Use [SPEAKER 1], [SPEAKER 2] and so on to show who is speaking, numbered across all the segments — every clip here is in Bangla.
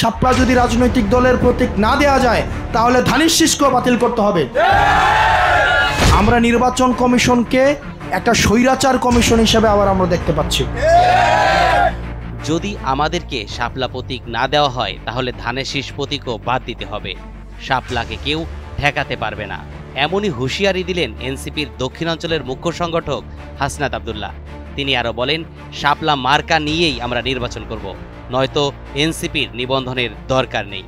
[SPEAKER 1] শাপলা যদি রাজনৈতিক দলের প্রতীক না দেওয়া যায় তাহলে ধানের শীষকেও বাতিল করতে হবে। আমরা নির্বাচন কমিশনকে একটা স্বৈরাচার কমিশন হিসেবে আবার আমরা দেখতে পাচ্ছি।
[SPEAKER 2] যদি আমাদেরকে শাপলা প্রতীক না দেওয়া হয় তাহলে ধানের শীষ প্রতীকও বাদ দিতে হবে। শাপলাকে কেউ ঠেকাতে পারবে না, এমনই হুঁশিয়ারি দিলেন এনসিপির দক্ষিণাঞ্চলের মুখ্য সংগঠক হাসনাত আব্দুল্লাহ। তিনি আরও বলেন, শাপলা মার্কা নিয়েই আমরা নির্বাচন করব, নয়তো এনসিপির নিবন্ধনের দরকার নেই।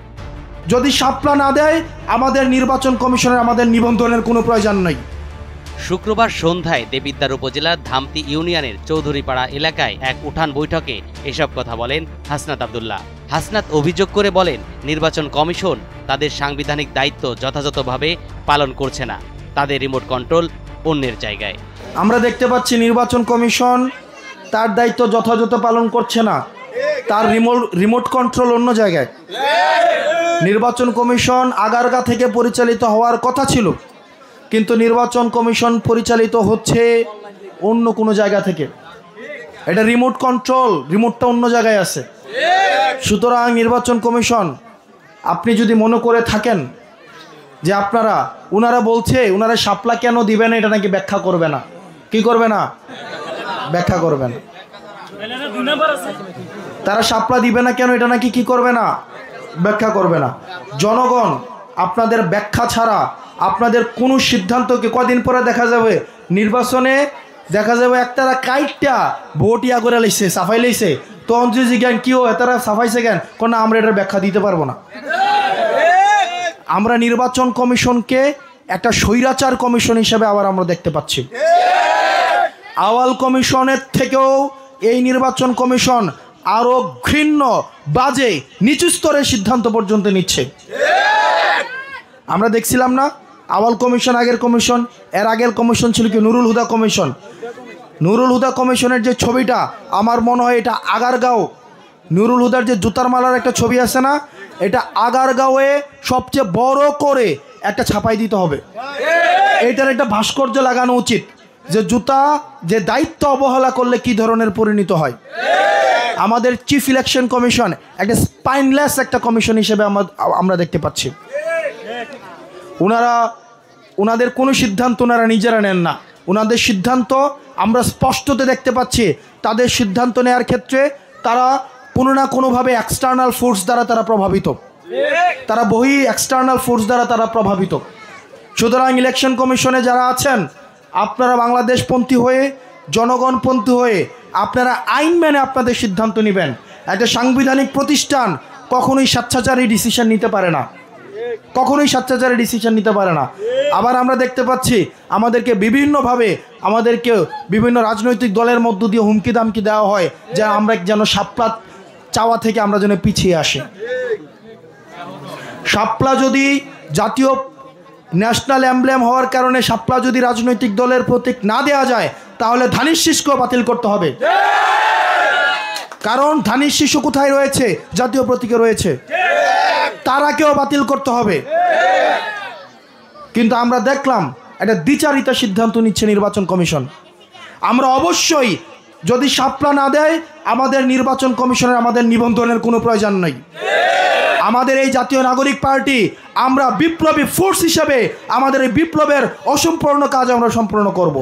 [SPEAKER 1] যদি শাপলা না দেয় আমাদের নির্বাচন কমিশনের আমাদের নিবন্ধনের কোনো প্রয়োজন নেই।
[SPEAKER 2] শুক্রবার সন্ধ্যায় দেবিদ্বার উপজেলার ধামতি ইউনিয়নের চৌধুরীপাড়া এলাকায় এক উঠান বৈঠকে এসব কথা বলেন হাসনাত আব্দুল্লাহ। হাসনাত অভিযোগ করে বলেন, নির্বাচন কমিশন তাদের সাংবিধানিক দায়িত্ব যথাযথভাবে পালন করছে না, তাদের রিমোট কন্ট্রোল অন্যের জায়গায়।
[SPEAKER 1] আমরা দেখতে পাচ্ছি নির্বাচন কমিশন তার দায়িত্ব যথাযথ পালন করছে না, তার রিমোট কন্ট্রোল অন্য জায়গায়। নির্বাচন কমিশন আগারগা থেকে পরিচালিত হওয়ার কথা ছিল, কিন্তু নির্বাচন কমিশন পরিচালিত হচ্ছে অন্য কোনো জায়গা থেকে। এটা রিমোট কন্ট্রোল, রিমোটটা অন্য জায়গায় আছে। সুতরাং নির্বাচন কমিশন, আপনি যদি মনে করে থাকেন যে ওনারা বলছে ওনারা শাপলা কেন দিবে না, এটা নাকি ব্যাখ্যা করবে না। কি করবে না? ব্যাখ্যা করবে না। তারা শাপলা দিবে না কেন, এটা নাকি কি করবে না? ব্যাখ্যা করবে না। জনগণ আপনাদের ব্যাখ্যা ছাড়া আপনাদের কোনো সিদ্ধান্তকে কদিন পরে দেখা যাবে নির্বাচনে দেখা যাবে একটারা কাইটটা ভোট ইয়া করে লাইছে, সাফাই লাইছে, তো অঞ্জলি জ্ঞান কি ও তারা সাফাইছে কেন, কোন আমরা এটার ব্যাখ্যা দিতে পারবো না। আমরা নির্বাচন কমিশনকে একটা স্বৈরাচার কমিশন হিসেবে আবার আমরা দেখতে পাচ্ছি। আওয়াল কমিশনের থেকেও এই নির্বাচন কমিশন আরো ঘৃণ্য, বাজে, নিচু স্তরের সিদ্ধান্ত পর্যন্ত নিচ্ছে। আমরা দেখছিলাম না আওয়াল কমিশন, আগের কমিশন, এর আগের কমিশন ছিল কি নুরুল হুদা কমিশন। নুরুল হুদা কমিশনের যে ছবিটা, আমার মনে হয় এটা আগারগাঁও, নুরুল হুদার যে জুতার মালার একটা ছবি আছে না, এটা আগারগাঁওয়ে সবচেয়ে বড় করে একটা ছাপাই দিতে হবে। এইটার একটা ভাস্কর্য লাগানো উচিত যে জুতা যে দায়িত্ব অবহেলা করলে কি ধরনের পরিণত হয়। আমাদের চিফ ইলেকশন কমিশন একটা স্পাইনলেস একটা কমিশন হিসেবে আমরা দেখতে পাচ্ছি। ওনাদের কোনো সিদ্ধান্ত ওনারা নিজেরা নেন না। ওনাদের সিদ্ধান্ত আমরা স্পষ্টতে দেখতে পাচ্ছি, তাদের সিদ্ধান্ত নেওয়ার ক্ষেত্রে তারা কোনো না কোনোভাবে এক্সটার্নাল ফোর্স দ্বারা তারা প্রভাবিত, তারা বহি এক্সটার্নাল ফোর্স দ্বারা তারা প্রভাবিত। সুতরাং ইলেকশন কমিশনে যারা আছেন, আপনারা বাংলাদেশপন্থী হয়ে, জনগণপন্থী হয়ে আপনারা আইন মেনে আপনাদের সিদ্ধান্ত নেবেন। একটা সাংবিধানিক প্রতিষ্ঠান কখনোই স্বেচ্ছাচারী ডিসিশন নিতে পারে না, কখনোই স্বেচ্ছাচারী ডিসিশন নিতে পারে না। আবার আমরা দেখতে পাচ্ছি আমাদেরকে বিভিন্নভাবে বিভিন্ন রাজনৈতিক দলের মধ্য দিয়ে হুমকি দামকি দেওয়া হয় যে আমরা যেন শাপলা চাওয়া থেকে আমরা যেন পিছিয়ে আসি। শাপলা যদি জাতীয় ন্যাশনাল এমব্লেম হওয়ার কারণে শাপলা যদি রাজনৈতিক দলের প্রতীক না দেওয়া যায় তাহলে ধানের শীষকেও বাতিল করতে হবে। কারণ ধানের শীষ কোথায় রয়েছে? জাতীয় প্রতীকে রয়েছে, তারাকেও বাতিল করতে হবে। কিন্তু আমরা দেখলাম একটা দ্বিচারিত সিদ্ধান্ত নিচ্ছে নির্বাচন কমিশন। আমরা অবশ্যই যদি শাপলা না দেয় আমাদের নির্বাচন কমিশনের আমাদের নিবন্ধনের কোনো প্রয়োজন নেই। আমাদের এই জাতীয় নাগরিক পার্টি আমরা বিপ্লবী ফোর্স হিসেবে আমাদের এই বিপ্লবের অসম্পূর্ণ কাজ আমরা সম্পূর্ণ করব।